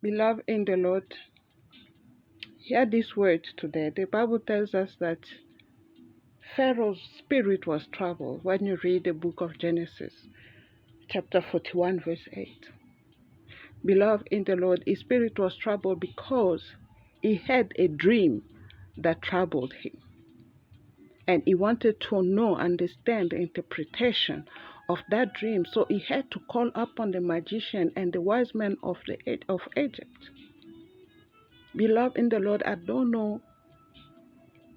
Beloved in the Lord, hear this word today. The Bible tells us that Pharaoh's spirit was troubled when you read the book of Genesis, chapter 41, verse 8. Beloved in the Lord, his spirit was troubled because he had a dream that troubled him. And he wanted to understand the interpretation of that dream. So he had to call upon the magician and the wise men of Egypt. Beloved in the Lord, I don't know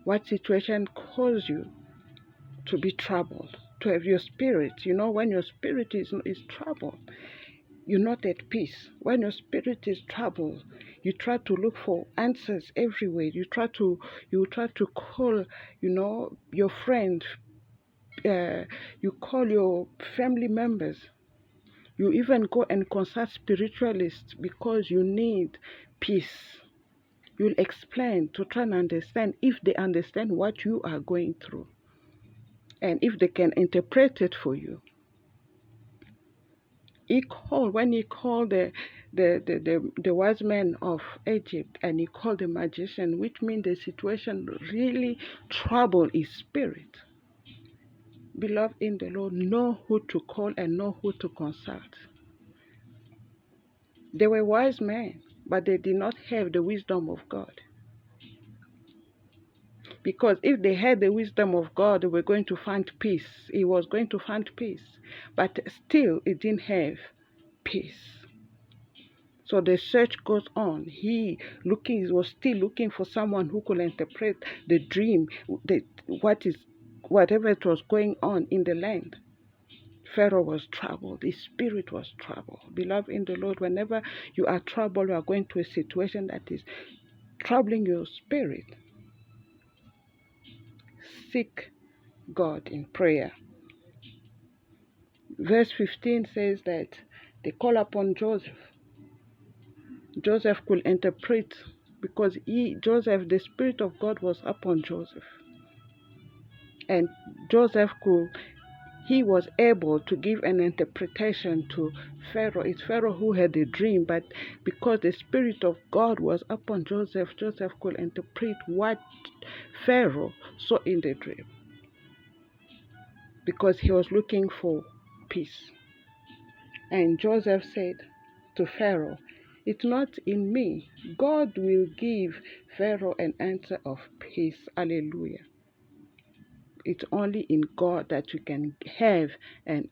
what situation caused you to be troubled, to have your spirit. You know, when your spirit is troubled, you're not at peace. When your spirit is troubled, you try to look for answers everywhere. You try to call, your friends. You call your family members. You even go and consult spiritualists because you need peace. You'll explain to try and understand if they understand what you are going through and if they can interpret it for you. When he called the wise men of Egypt, and he called the magician, which means the situation really troubled his spirit. Beloved in the Lord, know who to call and know who to consult. They were wise men, but they did not have the wisdom of God. Because if they had the wisdom of God, they were going to find peace. He was going to find peace. But still, he didn't have peace. So the search goes on. He was still looking for someone who could interpret the dream, whatever it was going on in the land. Pharaoh was troubled. His spirit was troubled. Beloved in the Lord, whenever you are troubled, you are going to a situation that is troubling your spirit, seek God in prayer. Verse 15 says that they call upon Joseph. Joseph could interpret because the Spirit of God was upon Joseph. And he was able to give an interpretation to Pharaoh. It's Pharaoh who had the dream, but because the Spirit of God was upon Joseph, Joseph could interpret what Pharaoh saw in the dream. Because he was looking for peace. And Joseph said to Pharaoh, "It's not in me. God will give Pharaoh an answer of peace." Hallelujah. It's only in God that you can have an